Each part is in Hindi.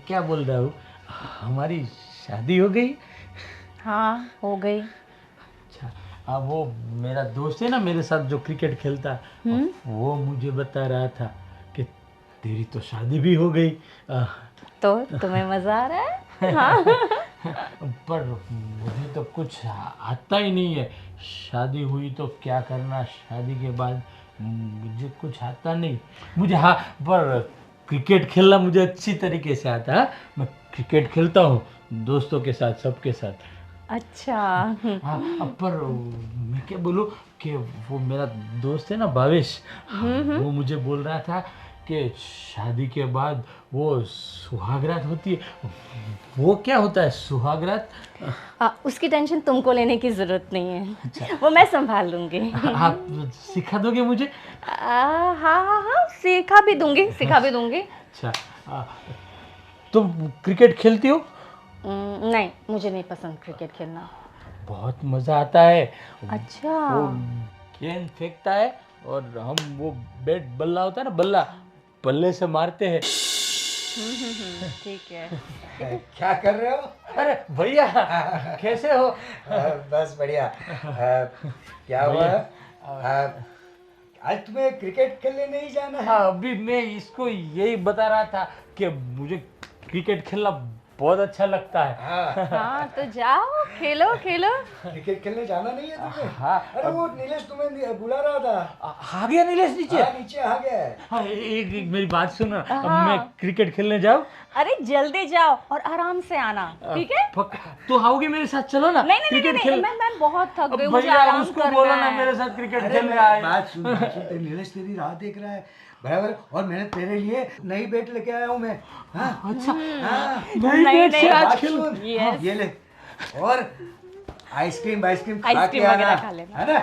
क्या बोल रहा हूँ, हमारी शादी हो गई। हाँ हो गई। अच्छा, अब वो मेरा दोस्त है ना मेरे साथ जो क्रिकेट खेलता है, वो मुझे बता रहा था कि तेरी तो शादी भी हो गई। तो तुम्हें मजा आ रहा है? हाँ। पर मुझे तो कुछ आता ही नहीं है। शादी हुई तो क्या करना, शादी के बाद मुझे कुछ आता नहीं। मुझे हाँ, पर क्रिकेट खेलना मुझे अच्छी तरीके से आता है। मैं क्रिकेट खेलता हूँ दोस्तों के साथ, सबके साथ। अच्छा। हाँ, अब पर मैं क्या बोलूँ कि वो मेरा दोस्त है ना भावेश, वो मुझे बोल रहा था कि शादी के बाद वो सुहागरात होती है। वो क्या होता है सुहागरात? उसकी टेंशन तुमको लेने की जरूरत नहीं अच्छा, है, वो मैं संभाल लूंगी। आप सिखा दोगे मुझे? हाँ हाँ हाँ, सिखा भी दूंगी, सिखा भी दूंगी। अच्छा, तुम क्रिकेट खेलती हो? नहीं, मुझे नहीं पसंद क्रिकेट खेलना। बहुत मज़ा आता है। अच्छा। वो गेंद फेंकता है और हम वो बैट बल्ला होता है ना, बल्ला, बल्ले से मारते हैं। ठीक है। क्या कर रहे हो? अरे भैया, कैसे हो? बस बढ़िया। क्या हुआ? भैया, आज तुम्हें क्रिकेट खेलने नहीं जाना है? हाँ, अभी मैं इसको यही बता रहा था कि मुझे क्रिकेट खेलना बहुत अच्छा लगता है। हाँ, हाँ तो जाओ, खेलो खेलो। क्रिकेट खेलने जाना नहीं है तुम्हें? हाँ, अरे वो नीलेश तुम्हें बुला रहा था। आ गया नीलेश नीचे? हाँ, नीचे आ गया है। हाँ, एक मेरी बात सुनो, अब हाँ। मैं क्रिकेट खेलने जाऊँ? अरे जल्दी जाओ और आराम से आना, ठीक है? तो आओगे मेरे साथ, चलो ना नहीं नहीं नहीं क्रिकेट नहीं, खेल। मैं बहुत थक गई हूँ, मुझे भैया आराम उसको करना बोलो ना है। मेरे साथ क्रिकेट अरे खेलने मैं आए। बात सुन, नीलेश तेरी राह देख रहा है बराबर। और मैंने तेरे लिए नई बैट लेके आया हूँ मैं। हाँ, अच्छा, हाँ, नहीं बैट से नहीं, आज बात खेल। सुन। Yes. ये ले, और आइसक्रीम खा के आइसक्रीम आना, वगैरह खा लेना। है ना?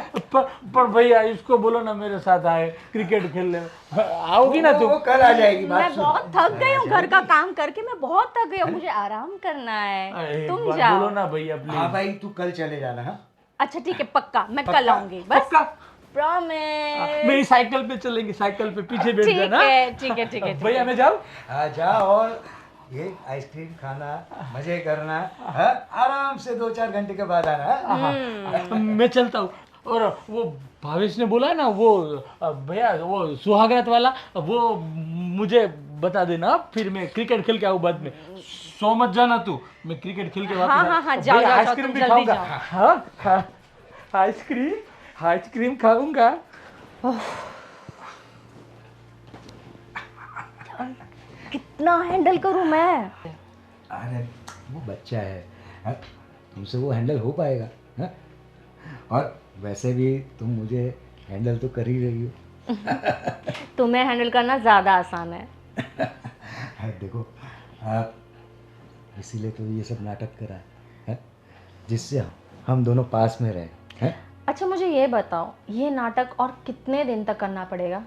पर भैया इसको बोलो ना मेरे साथ आए क्रिकेट खेलने। आओगी ना वो तुम? कल आ जाएगी। मैं बात सुन। बहुत थक गई हूँ, घर का काम करके मैं बहुत थक गई हूँ, मुझे आराम करना है, एक तुम बार जाओ। बोलो ना भैया हाँ प्लीज। भाई, तू कल चले जाना। हाँ, अच्छा ठीक है, पक्का मैं कल पक्का? आऊंगी, बस पक्का? प्रॉमिस। मेरी साइकिल पे चलेंगे, साइकिल पे पीछे बैठ ठीक जाना। है ठीक है ठीक है ठीक भैया है। मैं जाऊँ? आ जा, और ये आइसक्रीम खाना, मजे करना। हाँ, आराम से 2-4 घंटे के बाद आना। हाँ? मैं चलता हूँ। और वो भावेश ने बोला ना वो भैया वो सुहागरात वाला, वो मुझे बता देना, फिर मैं क्रिकेट खेल के आऊँ बाद में। सो मत जाना तू, मैं क्रिकेट खेल के वापस हाँ हाँ हाँ, जाओ भैया, जाओ जाओ, आइसक्रीम तुम भी जल्दी खाऊंगा। जाओ। हाँ हाँ, आइसक्रीम, आइसक्रीम खाऊंगा। कितना हैंडल करूँ मैं? अरे वो बच्चा है। हाँ? तुमसे वो हैंडल हो पाएगा? हाँ? और वैसे भी तुम मुझे हैंडल तो कर ही रही हो। तुम्हें हैंडल करना ज्यादा आसान है। देखो, इसीलिए तो ये सब नाटक करा है, जिससे हम दोनों पास में रहे हैं। अच्छा मुझे ये बताओ, ये नाटक और कितने दिन तक करना पड़ेगा?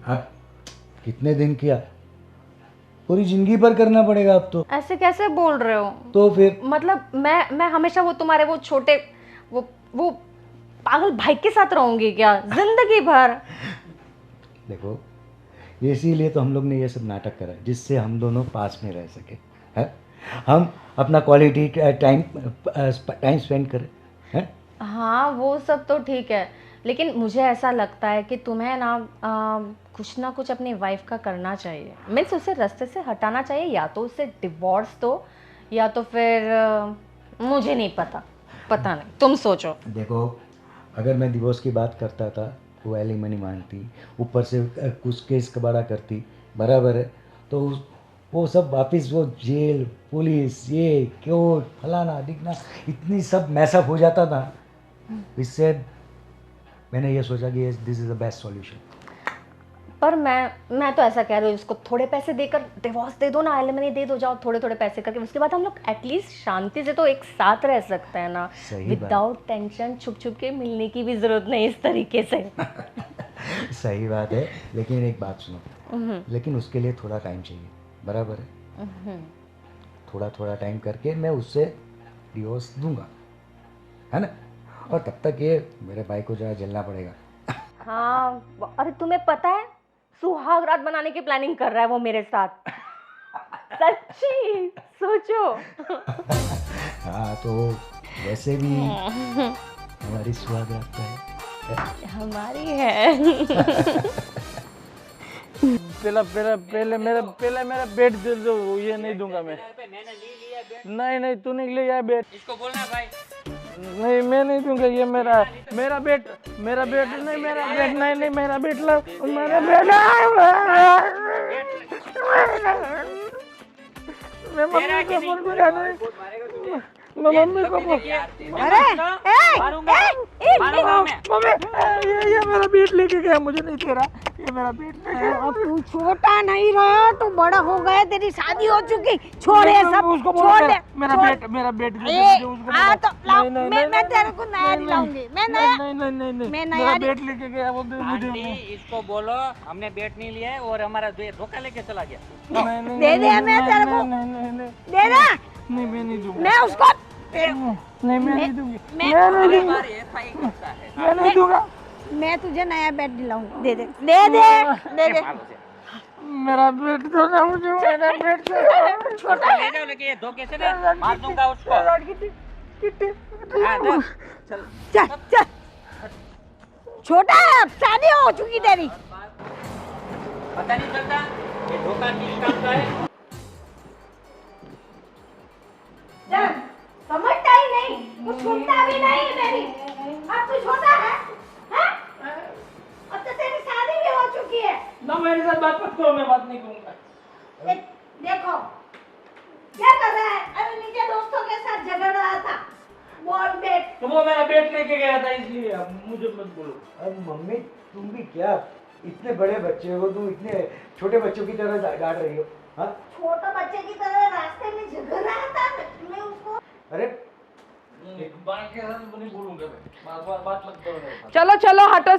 अब कितने दिन किया, पूरी जिंदगी भर करना पड़ेगा अब तो। ऐसे कैसे बोल रहे हो? तो फिर मतलब मैं हमेशा वो तुम्हारे वो छोटे वो पागल भाई के साथ रहूंगी क्या जिंदगी भर? देखो, इसीलिए तो हम लोग ने ये सब नाटक करा, जिससे हम दोनों पास में रह सके। है, हम अपना क्वालिटी टाइम स्पेंड करें। हैं? हाँ वो सब तो ठीक है, लेकिन मुझे ऐसा लगता है कि तुम्हें ना कुछ ना कुछ अपनी वाइफ का करना चाहिए। मीन्स उसे रास्ते से हटाना चाहिए, या तो उसे डिवोर्स दो, या तो फिर मुझे नहीं पता, पता नहीं, तुम सोचो। देखो, अगर मैं डिवोर्स की बात करता था, वो एलिमनी मांगती, ऊपर से कुछ केस कबाड़ा करती, बराबर है, तो वो सब वापस वो जेल, पुलिस, ये क्यों फलाना दिखना, इतनी सब मैसअप हो जाता था। इससे मैंने ये सोचा कि this is the best solution. पर मैं तो ऐसा कह रही हूँ, उसको थोड़े पैसे देकर डिवोर्स दे दो ना, एलिमनी दे दो, जाओ थोड़े थोड़े पैसे करके, उसके बाद हम लोग एटलीस्ट शांति से तो एक साथ रह सकते हैं ना, सही बात। विदाउट टेंशन, छुप छुप के मिलने की भी जरूरत नहीं इस तरीके से। सही बात है, लेकिन एक बात सुनो, लेकिन उसके लिए थोड़ा टाइम चाहिए, बराबर है? थोड़ा थोड़ा टाइम करके मैं उससे डिवोर्स दूंगा, है ना? और तब तक ये मेरे भाई को जरा झेलना पड़ेगा। हाँ, अरे तुम्हें पता है, सुहाग रात बनाने की प्लानिंग कर रहा है वो मेरे साथ। सच्ची सोचो। हाँ तो वैसे भी हमारी सुहाग रात है। हमारी है। पहले मेरा बेट दे दो, ये नहीं दूंगा मैं। नहीं तूने लिया बेट, इसको बोलना भाई। नहीं मैं नहीं दूंगा, ये मेरा बेट नहीं, मेरा बेट नहीं, मेरा बेट ला, मेरा बेट। मैं मम्मी को बोल दूंगा, मैं मम्मी को बोल। मारूंगा मैं। ये मेरा बेट लेके गया, मुझे नहीं दे रहा, ये मेरा बेट लेके गया। अब तू छोटा नहीं रहा, तू बड़ा हो गया, तेरी शादी हो चुकी। छोड़ ये सब, छोड़ दे। मेरा बेट हाँ तो लाओ, मैं तेरे को नया दिलाऊंगी। मैं नया, नहीं मैं मेरा नया बेट लेके गया वो, मुझे आंटी इसको बोलो हमने बेट नहीं लिया है और हमारा धोखा लेके चला गया। दे दे, मैं तेरे को दे दे। नहीं मैं नहीं दूंगा, मैं उसको नहीं मैं नहीं दूंगी, हर बार ऐसा ही करता है। मैं नहीं दूंगा। मैं तुझे नया बेड दिलाऊंगी। दे दे दे दे दे दे। मेरा बेट दो ना मुझे, मेरा बेट छोटा ले जाओ, लेके ये धोखे से ना मार दूंगा उसको। हाँ, दो। चल चल चल, छोटा है, अब शादी हो चुकी तेरी। पता नहीं चलता ये धोखा किस काम का है। चल, समझता ही नहीं, कुछ सुनता भी नहीं है मेरी। अब तू छोटा है, हैं? अब तो तेरी शादी भी हो चुकी है। ना मेरे साथ बात मत करो, मैं बात नहीं करूंगा। देखो क्या कर रहा है। अरे नीचे दोस्तों के साथ झगड़ रहा था, बॉल बैट। तो वो मेरा बेट लेके गया था, इसलिए अब मुझे मत बोलो। अब मम्मी तुम भी क्या, इतने बड़े बच्चे हो, तुम इतने छोटे बच्चों की तरह डांट रही हो। हाँ छोटा बच्चे की तरह रास्ते में झगड़ रहा था, मैं उसको। अरे बात के साथ नहीं बोलूंगा मैं, बात मत करो मेरे साथ। चलो चलो हटो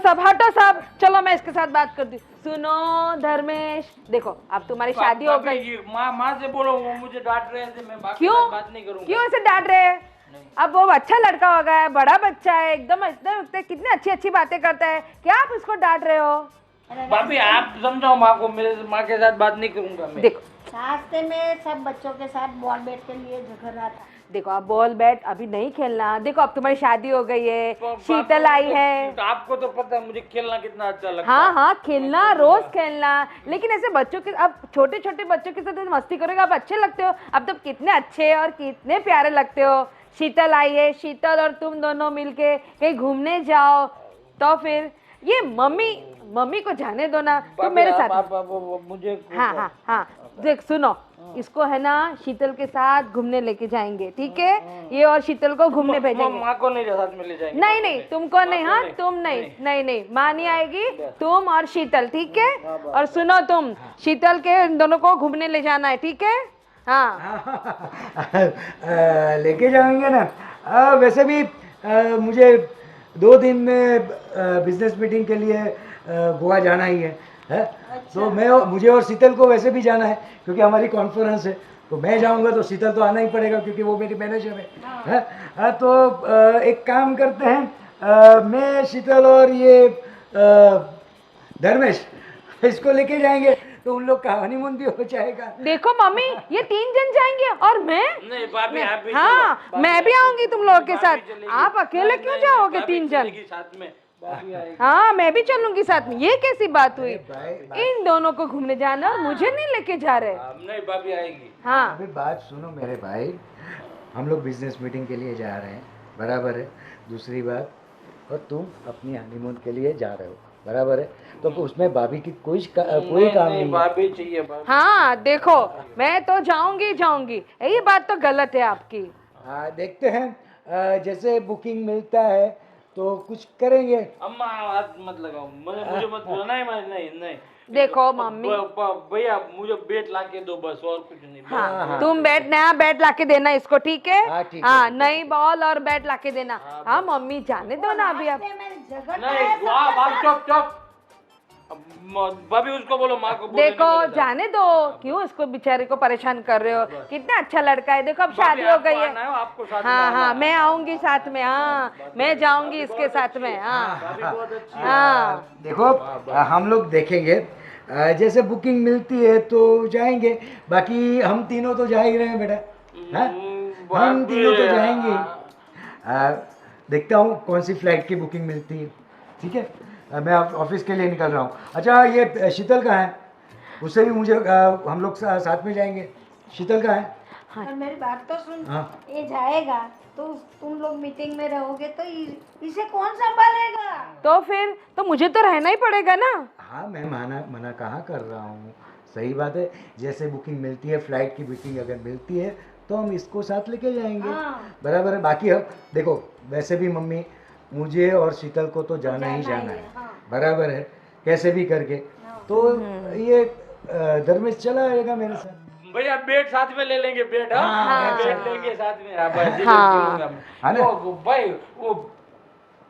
सब, चलो मैं इसके साथ बात करती हूँ। सुनो धर्मेश, देखो अब तुम्हारी शादी हो गई। माँ से बोलो, वो मुझे डांट रहे थे, मैं क्यों बात नहीं करूंगा। क्यों ऐसे डांट रहे हैं? अब वो अच्छा लड़का हो गया है, बड़ा बच्चा है, एकदम इतने कितनी अच्छी अच्छी बातें करता है, क्या आप उसको डांट रहे हो? भाभी आप समझाओ माँ को, मेरे माँ के साथ बात नहीं करूंगा मैं। देखो रास्ते में सब बच्चों के साथ बॉल बैट के लिए झगड़ रहा था। देखो अब बॉल बैट अभी नहीं खेलना। देखो अब तुम्हारी शादी हो गई है, शीतल आई है। तो आपको तो पता है मुझे खेलना कितना अच्छा लगता हाँ है। हाँ खेलना, रोज खेलना, लेकिन ऐसे बच्चों के, अब छोटे छोटे बच्चों के साथ मस्ती करोगे, आप अच्छे लगते हो। अब तो कितने अच्छे और कितने प्यारे लगते हो। शीतल आई है, शीतल और तुम दोनों मिलके कहीं घूमने जाओ, तो फिर ये मम्मी को जाने दो ना, तो मेरे साथ। मुझे हाँ देख सुनो, इसको है ना शीतल के साथ घूमने लेके जाएंगे, ठीक है? ये और शीतल को घूमने भेजेंगे। माँ को नहीं साथ में ले जाएंगे। नहीं तुमको नहीं, हाँ तुम नहीं माँ नहीं आएगी, तुम और शीतल, ठीक है? और सुनो तुम, शीतल के इन दोनों को घूमने ले जाना है, ठीक है? हाँ लेके जाएंगे ना। वैसे भी मुझे 2 दिन में बिजनेस मीटिंग के लिए गोवा जाना ही है। तो मुझे और शीतल को वैसे भी जाना है, क्योंकि हमारी कॉन्फ्रेंस है। तो मैं जाऊंगा तो शीतल तो आना ही पड़ेगा, क्योंकि वो मेरी मैनेजर है। तो एक काम करते हैं, मैं शीतल और ये धर्मेश इसको लेके जाएंगे, तो उन लोग का हनीमून भी हो जाएगा। देखो मम्मी, ये 3 जन जाएंगे और मैं? नहीं भाभी आप भी हाँ चलो। मैं भी आऊंगी तुम लोगों के साथ। चलेगी। आप अकेले क्यों नहीं, जाओगे भाभी 3 जन? चलेगी साथ में, भाभी आएगी। हाँ मैं भी चलूंगी साथ में। ये कैसी बात हुई? भाई इन दोनों को घूमने जाना और मुझे नहीं लेके जा रहे। नहीं भाभी आएगी। हाँ अभी बात सुनो मेरे भाई, हम लोग बिजनेस मीटिंग के लिए जा रहे हैं, बराबर है। दूसरी बात, और तुम अपनी हनीमून के लिए जा रहे हो, बराबर है। तो उसमें भाभी की कोई काम नहीं है। भाभी चाहिए भाभी। हाँ देखो, मैं तो जाऊंगी, ये बात तो गलत है आपकी। हाँ देखते हैं, जैसे बुकिंग मिलता है तो कुछ करेंगे। अम्मा हाथ मत लगाओ, मुझे मत बोलो। नहीं देखो मम्मी, भैया मुझे बेट ला के दो बस, और कुछ नहीं। हाँ तुम नया बैट लाके देना इसको, ठीक है? हाँ, ठीक है, हाँ ठीक है। नई बॉल और बैट लाके देना। हाँ मम्मी जाने दो ना अभी आप। रास्ते में झगड़ रहा नहीं है सब आप के साथ। चुप। भाभी उसको बोलो, माँ को बोलो। देखो जाने दो, क्यों इसको बेचारे को परेशान कर रहे हो? कितना अच्छा लड़का है। देखो अब शादी हो गई है। आपको साथ में हाँ आना हाँ है। मैं आऊंगी साथ में। हाँ मैं जाऊंगी इसके साथ में। हाँ भाभी बहुत अच्छी है। हाँ देखो हम लोग देखेंगे, जैसे बुकिंग मिलती है तो जाएंगे, बाकी हम तीनों तो जा ही रहे हैं बेटा, हाँ? हम तीनों तो जाएंगे। देखता हूँ कौन सी फ्लाइट की बुकिंग मिलती है, ठीक है? मैं ऑफिस के लिए निकल रहा हूँ। अच्छा ये शीतल कहाँ है? उससे भी मुझे हम लोग साथ में जाएंगे। शीतल कहाँ है? और मेरी बात तो सुन, हाँ। ये जाएगा तो तुम लोग मीटिंग में रहोगे तो इसे कौन संभालेगा? तो फिर तो मुझे तो रहना ही पड़ेगा ना। हाँ मैं मना कहाँ कर रहा हूँ, सही बात है। जैसे बुकिंग मिलती है, फ्लाइट की बुकिंग अगर मिलती है तो हम इसको साथ लेके जाएंगे। हाँ। बराबर है। बाकी हम देखो, वैसे भी मम्मी मुझे और शीतल को तो जाना ही जाना है, हाँ। बराबर है, कैसे भी करके। तो ये धर्मेश चला आएगा मेरे साथ। भैया बेड साथ में ले लेंगे, बेड। हाँ, बेड लेंगे साथ में। हाँ भाई, जिधर हाँ। खेलूंगा मैं। हाँ ना? वो भाई वो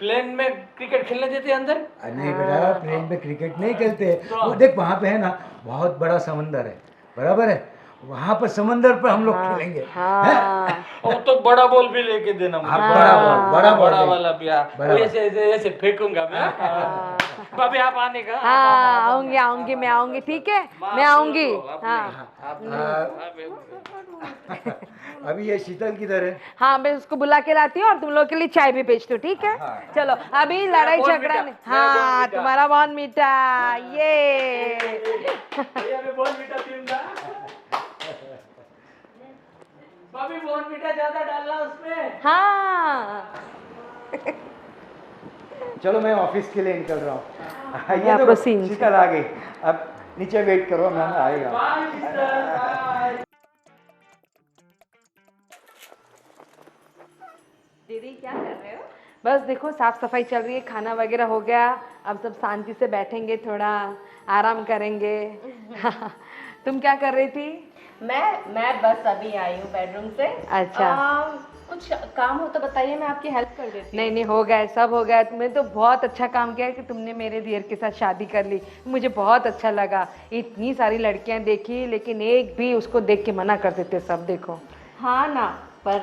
प्लेन में क्रिकेट खेलने देते हैं अंदर? नहीं बेटा, प्लेन में क्रिकेट नहीं खेलते। वो देख वहाँ पे है ना, बहुत बड़ा समंदर है, बराबर है, वहाँ पर समंदर पर हम लोग खेलेंगे। हाँ और तो बड़ा बॉल भी लेके देना मुझे। हाँ, बड़ा बॉल लेंगे। वाला भी। हाँ, बड़ा ऐसे ऐसे ऐसे फेंकूंगा मैं। भाभी आप आने का? हाँ आऊंगी आऊंगी, मैं आऊंगी, ठीक है, मैं आऊंगी। हाँ अभी ये शीतल किधर है? हाँ मैं उसको बुला के लाती हूँ और तुम लोग के लिए चाय भी भेजती हूँ, ठीक है? चलो अभी लड़ाई बहुत झगड़ा मीठा, नहीं। मेरा बहुत हाँ मीठा। तुम्हारा बहुत मीठा, ये भैया मैं बहुत मीठा पीऊंगा। भाभी बहुत मीठा ज्यादा डालना उसमें। हाँ चलो मैं ऑफिस के लिए निकल रहा हूँ। या ये तो proceed। शीतल आ गई, अब नीचे वेट करो, मैं आएगा। Bye mister, bye. दीदी क्या कर रहे हो? बस देखो साफ सफाई चल रही है, खाना वगैरह हो गया, अब सब शांति से बैठेंगे, थोड़ा आराम करेंगे। तुम क्या कर रही थी? मैं बस अभी आई हूँ बेडरूम से। अच्छा। कुछ काम हो तो बताइए, मैं आपकी हेल्प कर देती हूँ। नहीं नहीं, हो गया, सब हो गया। तुमने तो बहुत अच्छा काम किया कि तुमने मेरे दियर के साथ शादी कर ली, मुझे बहुत अच्छा लगा। इतनी सारी लड़कियां देखी लेकिन एक भी उसको देख के मना कर देते सब, देखो। हाँ ना, पर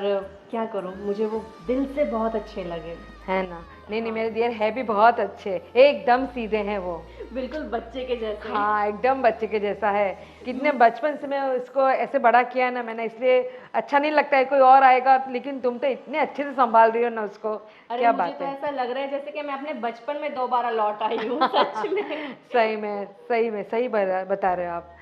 क्या करूँ, मुझे वो दिल से बहुत अच्छे लगे। है ना? नहीं नहीं, मेरे दियर है भी बहुत अच्छे, एकदम सीधे हैं वो। बिल्कुल बच्चे के जैसे। हाँ एकदम बच्चे के जैसा है। कितने बचपन से मैं उसको ऐसे बड़ा किया ना मैंने, इसलिए अच्छा नहीं लगता है कोई और आएगा, लेकिन तुम तो इतने अच्छे से संभाल रही हो ना उसको। अरे क्या मुझे बात तो है। ऐसा लग रहा है जैसे कि मैं अपने बचपन में दोबारा लौट आई हूँ। सच में। सही बता रहे हो आप।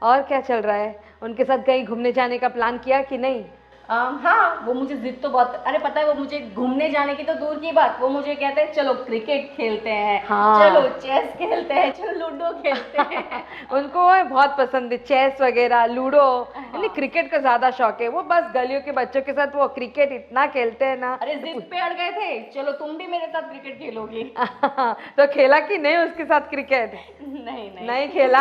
और क्या चल रहा है? उनके साथ कहीं घूमने जाने का प्लान किया कि नहीं? हाँ, वो मुझे जिद तो बहुत, अरे पता है वो मुझे घूमने जाने की तो दूर की बात, वो मुझे कहते हैं चलो क्रिकेट खेलते हैं, हाँ। चलो चेस खेलते हैं, चलो लूडो खेलते हैं। उनको वो बहुत पसंद है, चेस वगैरह, लूडो। यानी क्रिकेट का ज्यादा शौक है। वो बस गलियों के बच्चों के साथ वो क्रिकेट इतना खेलते हैं ना। अरे जिद पे अड़ गए थे, चलो तुम भी मेरे साथ क्रिकेट खेलोगी। तो खेला कि नहीं उसके साथ क्रिकेट? नहीं खेला।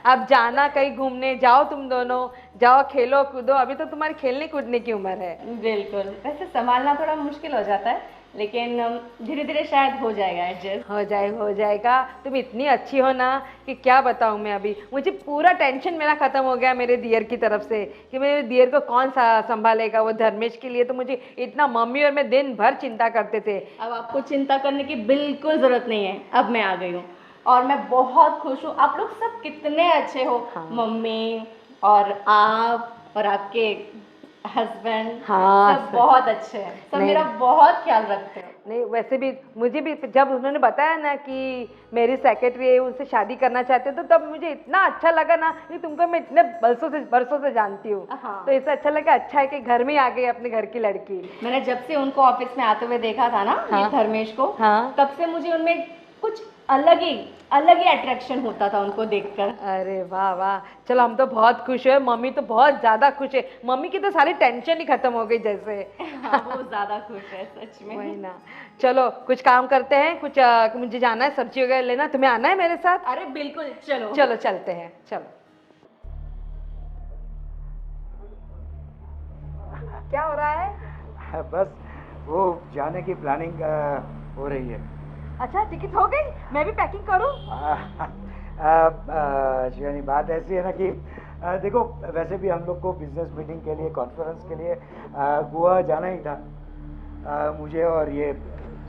अब जाना कहीं घूमने, जाओ तुम दोनों, जाओ खेलो कूदो, अभी तो तुम्हारी खेलने कूदने की उम्र है। बिल्कुल, वैसे संभालना थोड़ा मुश्किल हो जाता है, लेकिन धीरे धीरे शायद हो जाएगा एडजस्ट। हो जाएगा। तुम इतनी अच्छी हो ना कि क्या बताऊँ मैं। अभी मुझे पूरा टेंशन मेरा खत्म हो गया मेरे दियर की तरफ से कि मेरे दियर को कौन सा संभालेगा। वो धर्मेश के लिए तो मुझे इतना मम्मी और मैं दिन भर चिंता करते थे। अब आपको चिंता करने की बिल्कुल ज़रूरत नहीं है, अब मैं आ गई हूँ और मैं बहुत खुश हूँ। आप लोग सब कितने अच्छे हो। हाँ। मम्मी और आप और आपके हस्बैंड, हाँ, सब बहुत अच्छे हैं, सब नहीं। मेरा बहुत ख्याल रखते हो। नहीं वैसे भी मुझे भी जब उन्होंने बताया ना कि मेरी सेक्रेटरी उनसे शादी करना चाहते तो तब मुझे इतना अच्छा लगा ना कि तुमको मैं इतने बरसों से जानती हूँ। हाँ। तो इससे अच्छा लगा, अच्छा है कि घर में आ गई अपने घर की लड़की। मैंने जब से उनको ऑफिस में आते हुए देखा था ना, हाँ। ये धर्मेश को, हाँ। तब से मुझे उनमें कुछ अलग ही अट्रैक्शन होता था उनको देखकर। अरे वाह वाह, चलो हम तो बहुत खुश है, मम्मी तो बहुत ज्यादा खुश है। मम्मी की तो सारी टेंशन ही खत्म हो गई जैसे। हाँ, वो ज्यादा खुश है सच में। वही ना। चलो कुछ काम करते हैं, कुछ मुझे जाना है सब्जी वगैरह लेना, तुम्हें आना है मेरे साथ? अरे बिल्कुल, चलो चलो चलते हैं, चलो। क्या हो रहा है? बस वो जाने की प्लानिंग हो रही है। अच्छा टिकट हो गई, मैं भी पैकिंग करूं? यानी बात ऐसी है ना कि देखो, वैसे भी हम लोग को बिजनेस मीटिंग के लिए, कॉन्फ्रेंस के लिए गोवा जाना ही था, मुझे और ये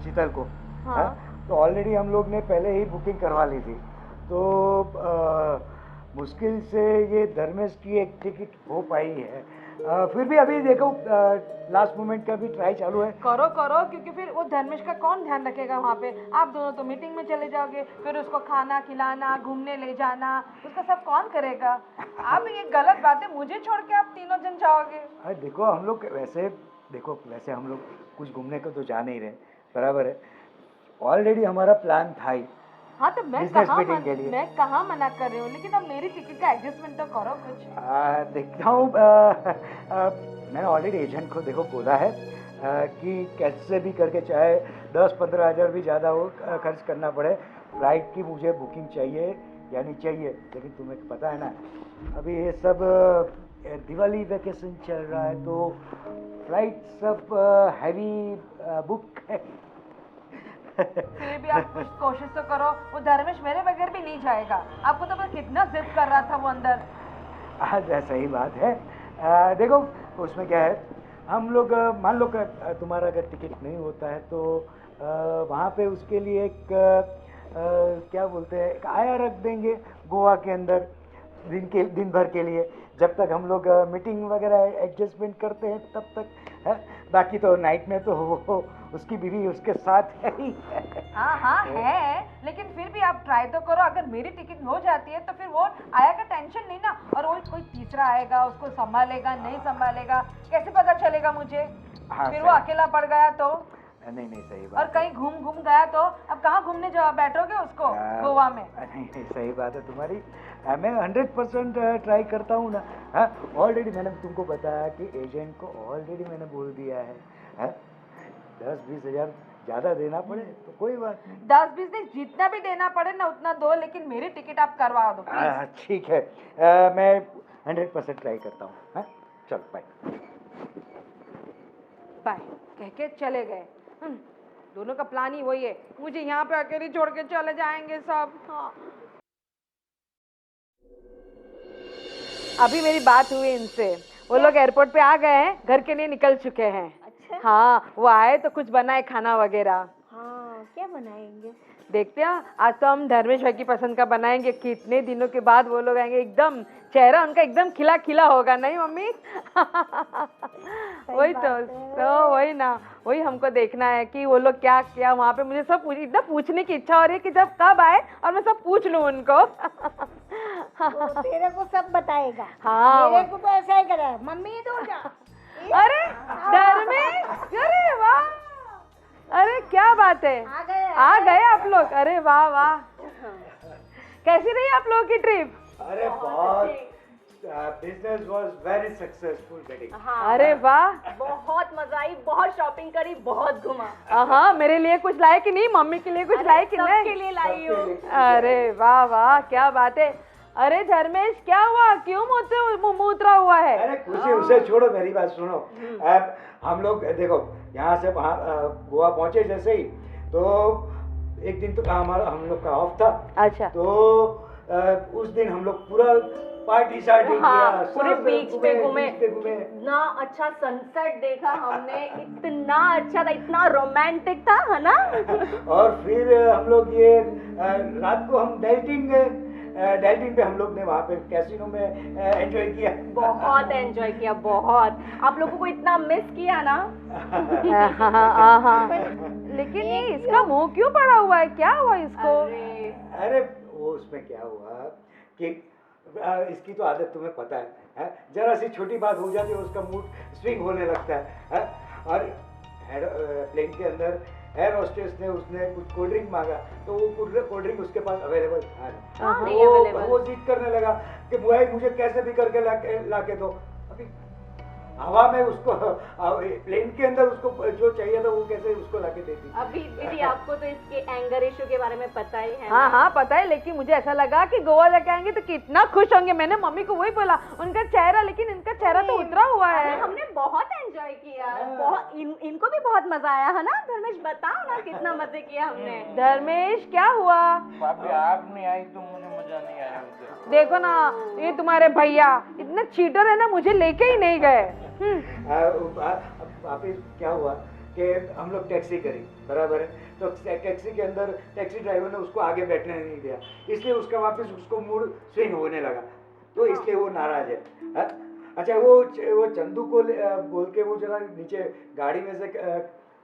शीतल को। हाँ। हाँ? तो ऑलरेडी हम लोग ने पहले ही बुकिंग करवा ली थी, तो मुश्किल से ये धर्मेश की एक टिकट हो पाई है। फिर भी अभी देखो लास्ट मोमेंट का भी ट्राई चालू है। करो करो, क्योंकि फिर वो धर्मेश का कौन ध्यान रखेगा वहाँ पे? आप दोनों तो मीटिंग में चले जाओगे, फिर उसको खाना खिलाना, घूमने ले जाना, उसका सब कौन करेगा? आप ये गलत बात है, मुझे छोड़ के आप तीनों जन जाओगे। अरे देखो हम लोग वैसे हम लोग कुछ घूमने को तो जा नहीं रहे, बराबर है। ऑलरेडी हमारा प्लान था ही हाँ तो बिजनेस मीटिंग के लिए। मैं कहाँ मना कर रही हूँ, लेकिन अब मेरी टिकट का एडजस्टमेंट तो करो कुछ। देखता हूँ। मैंने ऑलरेडी एजेंट को देखो बोला है कि कैसे भी करके चाहे 10-15 हज़ार भी ज़्यादा हो खर्च करना पड़े, फ्लाइट की मुझे बुकिंग चाहिए यानी चाहिए। लेकिन तुम्हें पता है ना अभी ये सब दिवाली वैकेशन चल रहा है तो फ्लाइट सब हैवी बुक है। फिर भी आप कुछ कोशिश तो करो। वो धर्मेश मेरे बगैर भी नहीं जाएगा। आपको तो बस कितना जिद कर रहा था वो अंदर। सही बात है। देखो उसमें क्या है, हम लोग मान लो तुम्हारा अगर टिकट नहीं होता है तो वहाँ पे उसके लिए एक क्या बोलते हैं, एक आया रख देंगे गोवा के अंदर दिन भर के लिए, जब तक हम लोग मीटिंग वगैरह एडजस्टमेंट करते हैं तब तक है। बाकी तो नाइट में तो वो उसकी बीवी उसके साथ है ही। हाँ है, लेकिन फिर भी आप ट्राई तो करो। अगर मेरी टिकट हो जाती है तो फिर वो आया का टेंशन नहीं ना, और वो कोई तीसरा आएगा, उसको संभालेगा नहीं संभालेगा कैसे पता चलेगा मुझे? फिर वो अकेला पड़ गया तो नहीं सही बात। और कहीं घूम गया तो अब कहाँ घूमने जाओ, बैठोगे उसको गोवा में? नहीं सही बात है तुम्हारी। मैं 100% ट्राई करता हूँ ना। हाँ ऑलरेडी मैंने तुमको बताया कि एजेंट को ऑलरेडी मैंने बोल दिया है 10-20 हज़ार ज़्यादा देना पड़े तो कोई बात नहीं। 10-20 नहीं, जितना भी देना पड़े ना उतना दो, लेकिन मेरी टिकट आप करवा दो प्लीज। ठीक है। मैं 100% ट्राई करता हूँ। हाँ चलो बाय बाय कह के चले गए। दोनों का प्लान ही वही है, मुझे यहाँ पे अकेले छोड़ के चले जाएंगे सब। हाँ। अभी मेरी बात हुई इनसे, वो लोग एयरपोर्ट पे आ गए हैं, घर के लिए निकल चुके हैं। अच्छा हाँ वो आए तो कुछ बनाए खाना वगैरह। हाँ क्या बनाएंगे? देखते हैं, आज तो हम धर्मेश भाई की पसंद का बनाएंगे। कितने दिनों के बाद वो लोग आएंगे, एकदम चेहरा उनका एकदम खिला खिला होगा, नहीं मम्मी? वही तो वही ना, वही हमको देखना है कि वो लोग क्या क्या वहाँ पे। मुझे सब इतना पूछने की इच्छा हो रही है कि जब कब आए और मैं सब पूछ लूँ उनको। तो तेरे को सब बताएगा। हाँ मेरे को तो ऐसा ही करा है, मम्मी तो जा। अरे धर्मेश, अरे वाह, अरे क्या बात है, आ गए आप लोग। अरे वाह वाह, कैसी रही आप लोगों की ट्रिप? अरे बहुत बिजनेस वाज वेरी सक्सेसफुल बेटी। अरे वाह, बहुत मजा आई, बहुत शॉपिंग करी, बहुत घुमा। हाँ मेरे लिए कुछ लाए कि नहीं? मम्मी के लिए कुछ लाए कि नहीं? सबके लिए लाई हूँ। अरे वाह वाह क्या बात है। अरे धर्मेश क्या हुआ, क्यों मुंह उतरा हुआ है? अरे खुशी उसे छोड़ो, मेरी बात सुनो। अब हम लोग देखो यहाँ से वहाँ गोवा पहुँचे जैसे ही तो एक दिन तो हम लोग का ऑफ था। अच्छा। तो उस दिन हम लोग पूरा पार्टी शार्टी किया, पूरे बीच पे घूमे, घूमे। इतना अच्छा सनसेट देखा हमने, इतना अच्छा था, इतना रोमांटिक था, है ना? और फिर हम लोग ये रात को हम डेल्टिन गए। डेल्टिन पे हम लोग ने वहाँ पे कैसीनो में एंजॉय किया। बहुत एंजॉय किया, बहुत। आप लोगों को इतना मिस किया ना। लेकिन ये इसका मुंह क्यों पड़ा हुआ है, क्या हुआ इसको? अरे वो उसमें क्या हुआ कि इसकी तो आदत तुम्हें पता है? जरा सी छोटी बात हो जाती है उसका मूड स्विंग होने लगता है? और प्लेन के अंदर एयर होस्टेस ने उसने कुछ कोल्ड ड्रिंक मांगा तो वो कोल्ड ड्रिंक उसके पास अवेलेबल था नहीं। वो जिद करने लगा कि मुझे कैसे भी करके लाके दो। अभी हवा में उसको प्लेन के अंदर उसको जो चाहिए था वो कैसे उसको लाके देती। अभी दीदी आपको तो इसके एंगर इशू के बारे में पता ही है। हाँ पता है, लेकिन मुझे ऐसा लगा कि गोवा जाके आएंगे तो कितना खुश होंगे। मैंने मम्मी को वही बोला, उनका चेहरा, लेकिन इनका चेहरा तो उतरा हुआ है। हमने बहुत एंजॉय किया, बहुत इनको भी बहुत मजा आया है ना? धर्मेश बताओ ना कितना मजे किया हमने। धर्मेश क्या हुआ? भाभी आप नहीं आई तो मुझे मजा नहीं आया उनसे। देखो ना ये तुम्हारे भैया इतने चीटर है ना, मुझे लेके ही नहीं गए। वापिस क्या हुआ कि हम लोग टैक्सी करी, बराबर है। तो टैक्सी के अंदर टैक्सी ड्राइवर ने उसको आगे बैठने नहीं दिया, इसलिए उसका वापस उसको मूड स्विंग होने लगा, तो इसलिए वो नाराज है। हाँ? अच्छा, वो चंदू को बोल के वो जरा नीचे गाड़ी में से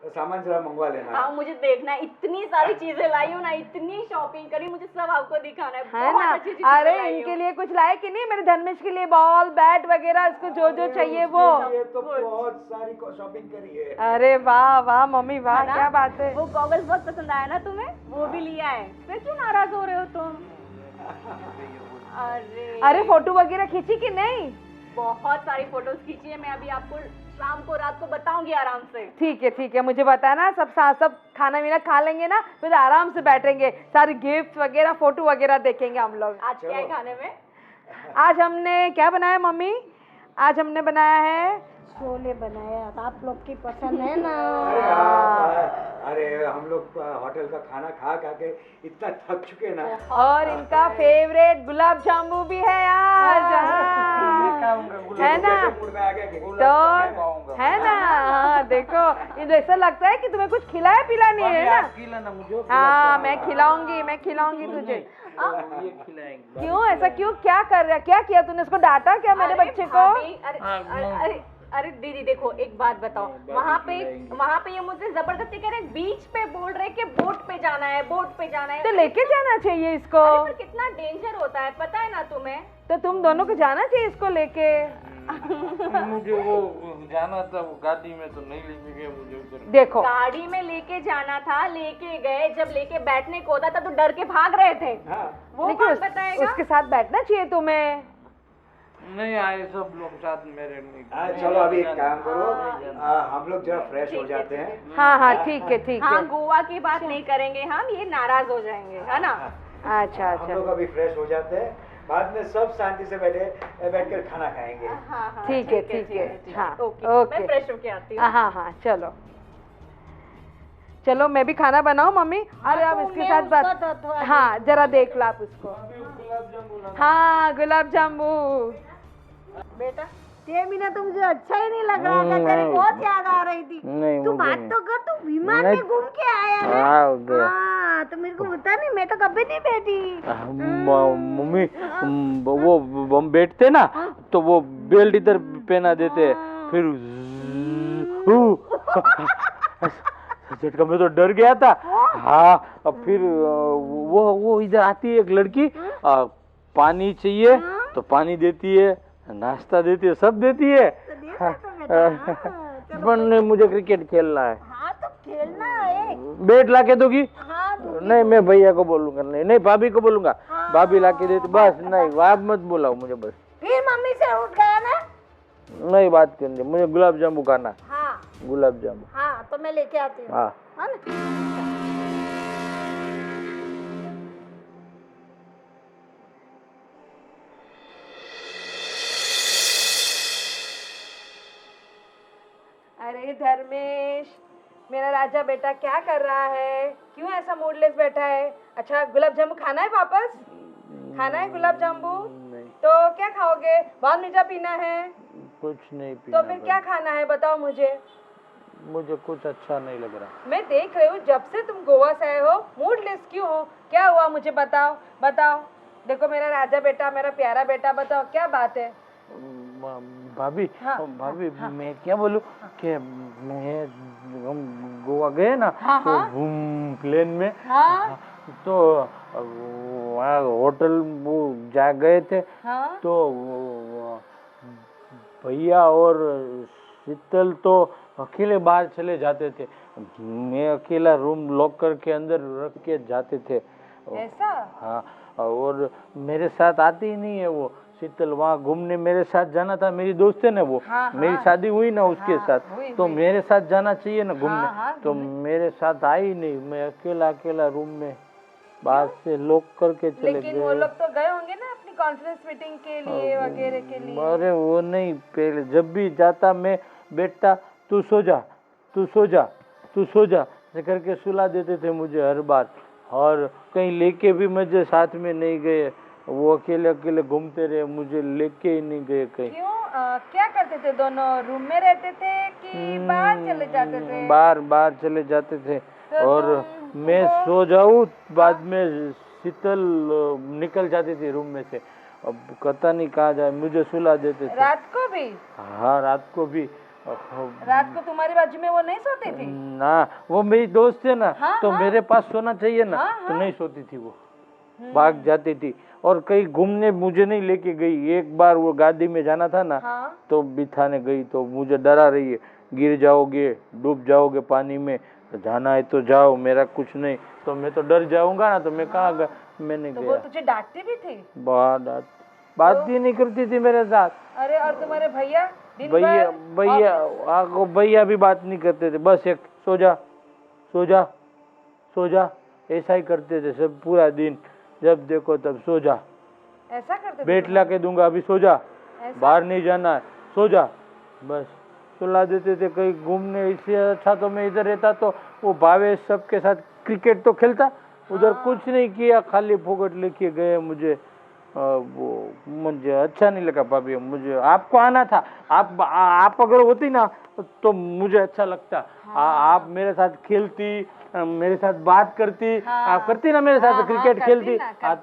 सामान जरा मंगवा लेना। हाँ, मुझे देखना है, इतनी सारी चीजें लाई हूँ ना, इतनी शॉपिंग करी, मुझे सब आपको दिखाना है है बहुत ना। अच्छी चीजें अरे लाई हूँ। इनके लिए कुछ लाए कि नहीं? मेरे धर्मेश के लिए बॉल बैट वगैरह, इसको जो जो चाहिए वो। ये तो बहुत सारी शॉपिंग करी है। अरे वाह वाह मम्मी वाह, है ना? क्या बात है। वो गॉगल्स बहुत पसंद आया ना तुम्हें, वो भी लिया है, फिर क्यों नाराज हो रहे हो तुम? अरे फोटो वगैरह खींची कि नहीं? बहुत सारी फोटोज खींची है, मैं अभी आपको शाम को रात को बताऊंगी आराम से। ठीक है, मुझे बताना। सब सब खाना वीना खा लेंगे ना, फिर आराम से बैठेंगे, सारे गिफ्ट वगैरह फोटो वगैरह देखेंगे हम लोग। आज क्या है खाने में? आज हमने क्या बनाया मम्मी? आज हमने बनाया है छोले बनाए, अब आप लोग की पसंद है ना। अरे हम लोग होटल का खाना खा खा के इतना थक चुके ना। और इनका फेवरेट गुलाब जामुन भी है आज। है ना? मूड में आ गया कि तो है ना? हाँ देखो, ये ऐसा लगता है कि तुम्हें कुछ खिलाया पिला नहीं है ना? खिलाना मुझे। हाँ मैं खिलाऊंगी तुझे। ये खिलाएंगे। क्यों ऐसा क्यों? क्या कर रहा? क्या किया तूने? उसको डांटा क्या मेरे अरे बच्चे को? भाभी, अरे दीदी देखो, एक बात बताओ, वहाँ पे ये मुझसे जबरदस्ती कह रहे, बीच पे बोल रहे कि बोट पे जाना है, बोट पे जाना है। तो लेके जाना चाहिए इसको। अरे पर कितना डेंजर होता है पता है ना तुम्हें? तो तुम दोनों को जाना चाहिए इसको लेके। मुझे वो जाना था, वो गाड़ी में तो नहीं लेके गए मुझे उधर। देखो गाड़ी में लेके जाना था, लेके गए, जब लेके बैठने को होता था तो डर के भाग रहे थे। वो लेकिन कौन बताएगा? उसके साथ बैठना चाहिए तुम्हें। नहीं आए सब लोग साथ मेरे नहीं। चलो अभी एक काम करो, हम लोग जरा फ्रेश हो जाते हैं। हाँ ठीक है। हाँ, गोवा की बात नहीं करेंगे हम, ये नाराज हो जाएंगे, है ना? अच्छा हम लोग अभी फ्रेश हो जाते हैं, बाद में सब शांति से बैठकर खाना खाएंगे। हाँ, ठीक है। हाँ ओके, मैं फ्रेश होके आती हूँ। हाँ चलो मैं भी खाना बनाऊं मम्मी। अरे आप इसके साथ बात, हाँ जरा देख लो आप उसको। हाँ गुलाब जामुन। बेटा ये बिना तो मुझे अच्छा ही नहीं लग रहा था, तेरी बहुत याद आ रही थी। नहीं, तू मुझे बात नहीं। तो कर, तू विमान में घूम के आया है। हाँ तो मेरे को बता नहीं, मैं तो कभी नहीं बैठी। मम्मी वो हम बैठते ना तो वो बेल्ट इधर पहना देते, फिर झटका में तो डर गया था। हाँ अब फिर वो इधर आती है एक लड़की, पानी चाहिए तो पानी देती है, नाश्ता देती है, सब देती है। पर नहीं, मुझे क्रिकेट खेलना है। हाँ तो खेलना है। बैट ला के दोगी? हाँ नहीं मैं भैया को बोलूंगा, नहीं भाभी को बोलूंगा, भाभी ला के देती। बस नहीं, आप मत बुलाओ मुझे बस। फिर मम्मी से उठ गया ना। नहीं बात करनी, मुझे गुलाब जामुन खाना। हाँ गुलाब जामुन। हाँ तो मैं लेके आती हूँ। हाँ है ना? अरे धर्मेश, मेरा राजा बेटा क्या कर रहा है? क्यों ऐसा मूडलेस बैठा है? अच्छा गुलाब जामुन खाना है वापस? खाना है गुलाब जामुन? नहीं, तो क्या खाओगे? बहुत मीठा पीना है? कुछ नहीं पीना। तो फिर क्या खाना है बताओ मुझे। मुझे कुछ अच्छा नहीं लग रहा। मैं देख रही हूँ जब से तुम गोवा से आए हो, मूडलेस क्यों हो? क्या हुआ मुझे बताओ। देखो मेरा राजा बेटा, मेरा प्यारा बेटा, बताओ क्या बात है? भाभी हाँ, भाभी मैं क्या बोलूं कि हम गोवा गए ना, तो प्लेन में, तो वहाँ होटल वो जा गए थे, तो भैया और शीतल तो अकेले बाहर चले जाते थे, मैं अकेला रूम लॉक करके अंदर रख के जाते थे। ऐसा? हाँ, और मेरे साथ आती ही नहीं है वो शीतल। वहाँ घूमने मेरे साथ जाना था, मेरी दोस्त है ना वो, मेरी शादी हुई ना उसके साथ, तो मेरे साथ जाना चाहिए ना घूमने, तो मेरे साथ आई नहीं, मैं अकेला रूम में बाहर से लॉक करके चले गए। लेकिन वो लोग तो गए होंगे ना अपनी कॉन्फ्रेंस मीटिंग के लिए वगैरह के लिए। अरे वो नहीं, पहले जब भी जाता मैं बैठता, तू सो जा करके सुला देते थे मुझे हर बार, और कहीं लेके भी मुझे साथ में नहीं गए। वो अकेले अकेले घूमते रहे, मुझे लेके ही नहीं गए कहीं। क्यों क्या करते थे दोनों? रूम में रहते थे कि बाहर चले जाते थे? बाहर बाहर चले जाते थे। तो और मैं सो जाऊँ, बाद में शीतल निकल जाती थी रूम में से, अब पता नहीं कहाँ जाए, मुझे सुला देते थे। रात को भी? हाँ, रात को भी। रात को तुम्हारी बाजू में वो नहीं सोती थी? ना, वो मेरी दोस्त है ना, हाँ, तो हाँ। मेरे पास सोना चाहिए ना, हाँ, तो नहीं सोती थी वो, भाग जाती थी। और कहीं घूमने मुझे नहीं लेके गई। एक बार वो गाड़ी में जाना था ना, हाँ। तो बिठाने गई, तो मुझे डरा रही है, गिर जाओगे, डूब जाओगे पानी में, तो जाना है तो जाओ, मेरा कुछ नहीं। तो मैं तो डर जाऊंगा ना, तो मैं कहाँ गया, मैं नहीं तो गया। वो तुझे डांटती भी थी? बात ही नहीं करती थी मेरे साथ। अरे और तुम्हारे भैया? दिन भैया भर भैया आगो भैया भी बात नहीं करते थे, बस एक सो जा सो जा सो जा, ऐसा ही करते थे सब पूरा दिन, जब देखो तब सो जा, ऐसा करते थे? बेट ला के दूंगा, अभी सो जा, ऐसा? बाहर नहीं जाना है, सो जा, बस सुला देते थे। कहीं घूमने, इससे अच्छा तो मैं इधर रहता, तो वो भावेश सबके साथ क्रिकेट तो खेलता, उधर कुछ नहीं किया, खाली फोकट लेके गए मुझे। वो मुझे अच्छा नहीं लगा भाभी, मुझे आपको आना था, आप अगर होती ना तो मुझे अच्छा लगता। आप मेरे साथ खेलती, मेरे साथ बात करती, आप करती ना मेरे साथ क्रिकेट खेलती,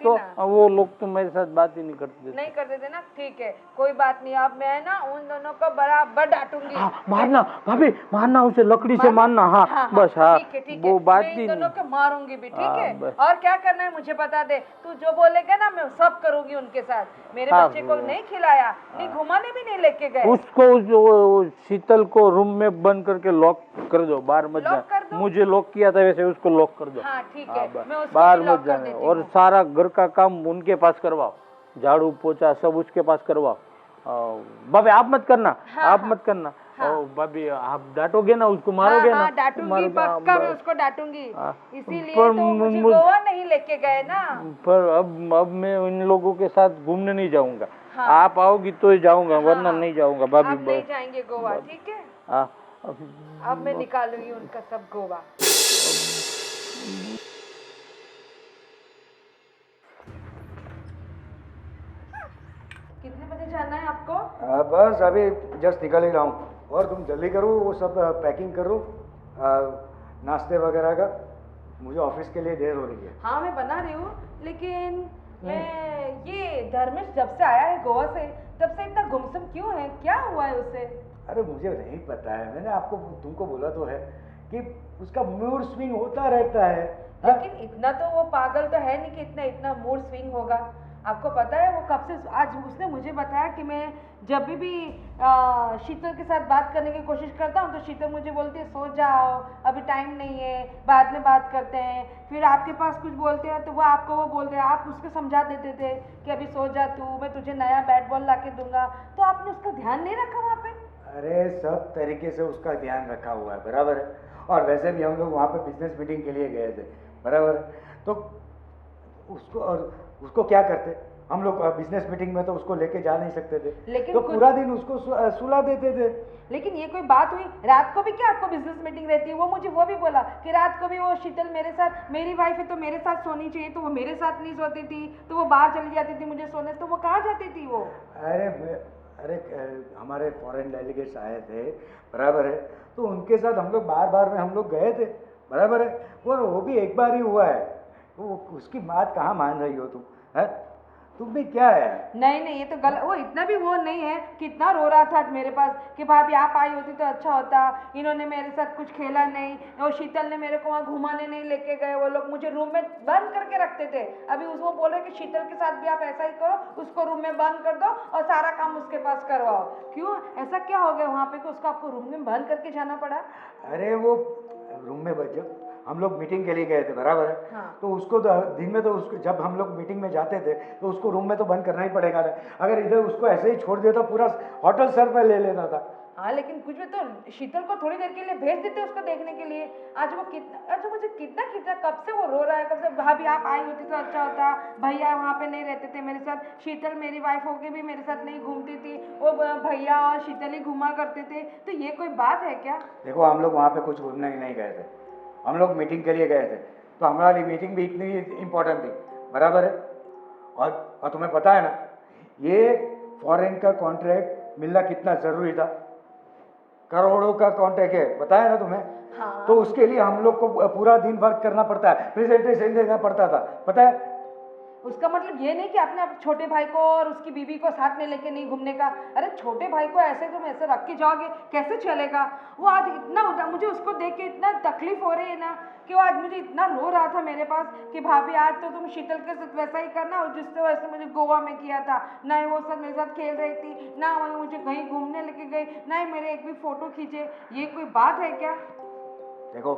तो वो लोग तो मेरे साथ बात ही नहीं करते थे। नहीं करते थे ना, ठीक है, कोई बात नहीं। अब मैं ना उन दोनों को बराबर डांटूंगी। मारना भाभी, मारना उसे, लकड़ी से मारना। हाँ, बस हाँ, ठीक है, ठीक वो है, बात मैं ही इन दोनों को मारूंगी भी, ठीक हाँ, है। बस। और क्या करना है मुझे बता दे, तू जो बोलेगा ना मैं सब करूंगी उनके साथ। मेरे हाँ, बच्चे को नहीं खिलाया, नहीं घुमाने भी नहीं लेके गए। उसको वो शीतल को रूम में बंद करके लॉक कर दो, बाहर मत लॉक कर जाना। दूं? मुझे लॉक किया था वैसे उसको लॉक कर दो। हाँ ठीक है, मैं उसको बाहर भी लॉक मत कर जाना, देती और हूँ। सारा घर का काम उनके पास करवाओ, झाड़ू पोछा सब उसके पास करवाओ। भाभी आप मत करना, आप मत करना। और भाभी आप डांटोगे ना, उसको मारोगे ना? डांटूंगी, पक्का मैं उसको डांटूंगी। इसीलिए पर तो मुझे गोवा नहीं लेके गए ना। पर अब मैं इन लोगों के साथ घूमने नहीं जाऊंगा। आप आओगी तो ही जाऊंगा, वरना नहीं जाऊंगा भाभी। अब नहीं जाएंगे गोवा, ठीक है? हाँ, अब मैं निकालूंगी उनका सब गोवा। कितने बजे जाना है आपको? बस अभी जस्ट निकल ही रहा हूँ, और तुम जल्दी करो, वो सब पैकिंग करो, नाश्ते वगैरह का, मुझे ऑफिस के लिए देर हो रही है। हाँ मैं बना रही हूँ, लेकिन मैं ये धर्मेश जब से आया है गोवा से, तब से इतना गुमसुम क्यों है? क्या हुआ है उसे? अरे मुझे नहीं पता है, मैंने आपको तुमको बोला तो है कि उसका मूड स्विंग होता रहता है। लेकिन इतना तो वो पागल तो है नहीं कि इतना मूड स्विंग होगा। आपको पता है वो कब से, आज उसने मुझे बताया कि मैं जब भी शीतल के साथ बात करने की कोशिश करता हूँ तो शीतल मुझे बोलती है सो जाओ, अभी टाइम नहीं है, बाद में बात करते हैं। फिर आपके पास कुछ बोलते हैं तो वो आपको वो बोलते हैं, आप उसको समझा देते थे कि अभी सो जा तू, मैं तुझे नया बैट बॉल ला के दूंगा, तो आपने उसका ध्यान नहीं रखा वहाँ पे? अरे सब तरीके से उसका ध्यान रखा हुआ है, बराबर है। और वैसे भी हम लोग वहाँ पे बिजनेस मीटिंग के लिए गए थे, बराबर है। तो उसको क्या करते हम लोग, बिजनेस मीटिंग में तो उसको लेके जा नहीं सकते थे, लेकिन तो पूरा दिन उसको सुला देते थे। लेकिन ये कोई बात हुई? रात को भी क्या आपको बिजनेस मीटिंग रहती है? वो मुझे वो भी बोला कि रात को भी वो शीतल मेरे साथ, मेरी वाइफ है तो मेरे साथ सोनी चाहिए, तो वो मेरे साथ नहीं सोती थी, तो वो बाहर चली जाती थी मुझे सोने, तो वो कहाँ जाती थी वो? अरे हमारे फॉरेन डेलीगेट्स आए थे, बराबर है, तो उनके साथ हम लोग बार में हम लोग गए थे, बराबर है। वो भी एक बार ही हुआ है, वो उसकी बात कहाँ मान रही हो तुम? है तुम भी क्या है? नहीं ये तो गलत, वो इतना भी वो नहीं है, कितना रो रहा था मेरे पास कि भाभी आप आई होती तो अच्छा होता, इन्होंने मेरे साथ कुछ खेला नहीं, और शीतल ने मेरे को वहाँ घुमाने नहीं लेके गए, वो लोग मुझे रूम में बंद करके रखते थे। अभी वो बोल रहे कि शीतल के साथ भी आप ऐसा ही करो, उसको रूम में बंद कर दो और सारा काम उसके पास करवाओ। क्यों, ऐसा क्या हो गया वहाँ पे कि उसको आपको रूम में बंद करके जाना पड़ा? अरे वो रूम में जब हम लोग मीटिंग के लिए गए थे, बराबर है, हाँ। तो उसको दिन में तो उसको, जब हम लोग मीटिंग में जाते थे तो उसको रूम में तो बंद करना ही पड़ेगा ना। अगर इधर उसको ऐसे ही छोड़ दिया तो पूरा होटल सर पे ले लेता था। हाँ लेकिन कुछ भी तो शीतल को थोड़ी देर के लिए भेज देते उसको देखने के लिए। आज मुझे कितना कब से वो रो रहा है, कब से भाभी आप आई होती तो अच्छा होता, भैया वहाँ पे नहीं रहते थे मेरे साथ, शीतल मेरी वाइफ होके भी मेरे साथ नहीं घूमती थी, वो भैया और शीतल ही घुमा करते थे, तो ये कोई बात है क्या? देखो हम लोग वहाँ पे कुछ घूमने नहीं गए थे, हम लोग मीटिंग के लिए गए थे, तो हमारी मीटिंग भी इतनी इम्पोर्टेंट थी, बराबर है। और तुम्हें पता है ना ये फॉरेन का कॉन्ट्रैक्ट मिलना कितना ज़रूरी था, करोड़ों का कॉन्ट्रैक्ट है, बताया ना तुम्हें। हाँ। तो उसके लिए हम लोग को पूरा दिन वर्क करना पड़ता है, प्रेजेंटेशन देना पड़ता था, पता है। उसका मतलब ये नहीं कि आपने अपने छोटे भाई को और उसकी बीवी को साथ में लेके नहीं घूमने का। अरे छोटे भाई को ऐसे तुम ऐसे रख के जाओगे, कैसे चलेगा? वो आज इतना मुझे उसको देख के इतना तकलीफ हो रही है ना कि वो आज मुझे इतना रो रहा था मेरे पास कि भाभी आज तो तुम शीतल के साथ वैसा ही करना और जिससे वैसे मुझे गोवा में किया था। ना ही वो सब मेरे साथ खेल रही थी, ना वही मुझे कहीं घूमने लेके गई, ना ही मेरे एक भी फोटो खींचे। ये कोई बात है क्या? देखो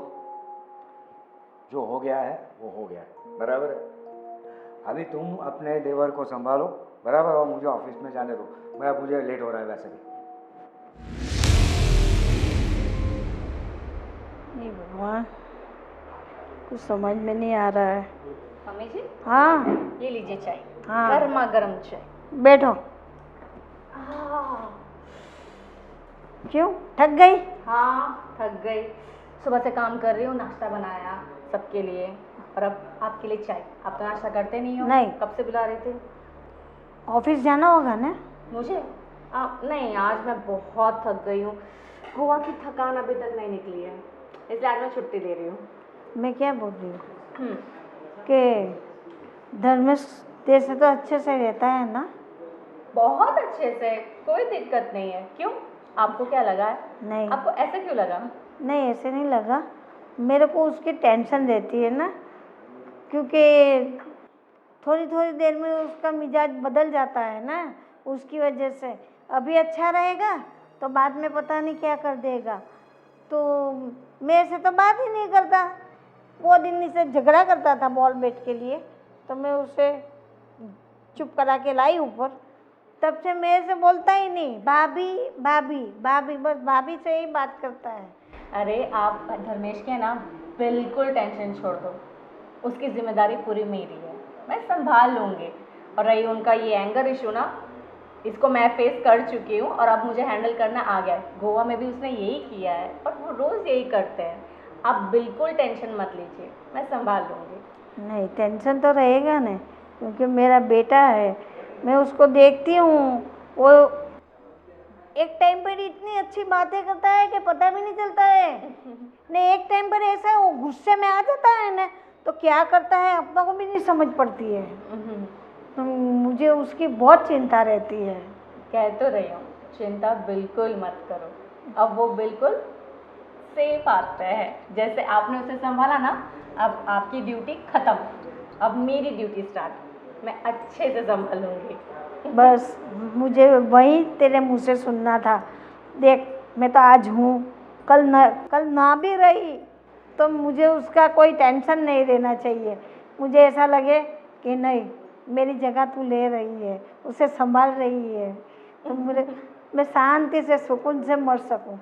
जो हो गया है वो हो गया है, बराबर है। अभी तुम अपने देवर को संभालो, बराबर, और मुझे ऑफिस में जाने दो, मुझे लेट हो रहा है वैसे भी। नहीं भगवान, कुछ समझ में नहीं आ रहा है। मम्मी जी हाँ ये लीजिए चाय, हाँ। गर्मा गर्म चाय। बैठो। क्यों थक गई? हाँ थक गई, सुबह से काम कर रही हूँ, नाश्ता बनाया सबके लिए और अब आपके लिए चाय। आप तो नाश्ता करते नहीं हो। नहीं। कब से बुला रहे थे? ऑफिस जाना होगा ना? मुझे नहीं, आज मैं बहुत थक गई हूँ। गोवा की थकान अभी तक नहीं निकली है, इसलिए आज मैं छुट्टी ले रही हूँ। मैं क्या बोल रही हूँ कि धर्मेश तेरे से तो अच्छे से रहता है ना? बहुत अच्छे से, कोई दिक्कत नहीं है। क्यों, आपको क्या लगा है? नहीं आपको ऐसे क्यों लगा? नहीं, ऐसे नहीं लगा। मेरे को उसकी टेंशन रहती है ना, क्योंकि थोड़ी थोड़ी देर में उसका मिजाज बदल जाता है ना, उसकी वजह से। अभी अच्छा रहेगा तो बाद में पता नहीं क्या कर देगा। तो मेरे से तो बात ही नहीं करता। वो दिन से झगड़ा करता था बॉल बैट के लिए, तो मैं उसे चुप करा के लाई ऊपर। तब से मेरे से बोलता ही नहीं, भाभी भाभी भाभी, बस भाभी से ही बात करता है। अरे आप धर्मेश के ना बिल्कुल टेंशन छोड़ दो, उसकी जिम्मेदारी पूरी मेरी है, मैं संभाल लूँगी। और रही उनका ये एंगर इशू ना, इसको मैं फेस कर चुकी हूँ और अब मुझे हैंडल करना आ गया है। गोवा में भी उसने यही किया है और वो रोज़ यही करते हैं। आप बिल्कुल टेंशन मत लीजिए, मैं संभाल लूँगी। नहीं, टेंशन तो रहेगा ना, क्योंकि मेरा बेटा है, मैं उसको देखती हूँ। वो एक टाइम पर इतनी अच्छी बातें करता है कि पता भी नहीं चलता है। नहीं, एक टाइम पर ऐसा वो गुस्से में आ जाता है ना, तो क्या करता है अपना को भी नहीं समझ पड़ती है। तो मुझे उसकी बहुत चिंता रहती है। कह तो रही हूँ, चिंता बिल्कुल मत करो। अब वो बिल्कुल सेफ आता है। जैसे आपने उसे संभाला ना, अब आपकी ड्यूटी ख़त्म, अब मेरी ड्यूटी स्टार्ट। मैं अच्छे से संभालूंगी। बस मुझे वही तेरे मुँह से सुनना था। देख, मैं तो आज हूँ, कल ना भी रही तो मुझे उसका कोई टेंशन नहीं रहना चाहिए। मुझे ऐसा लगे कि नहीं, मेरी जगह तू ले रही है, उसे संभाल रही है, तो मैं शांति से सुकून से मर सकूं।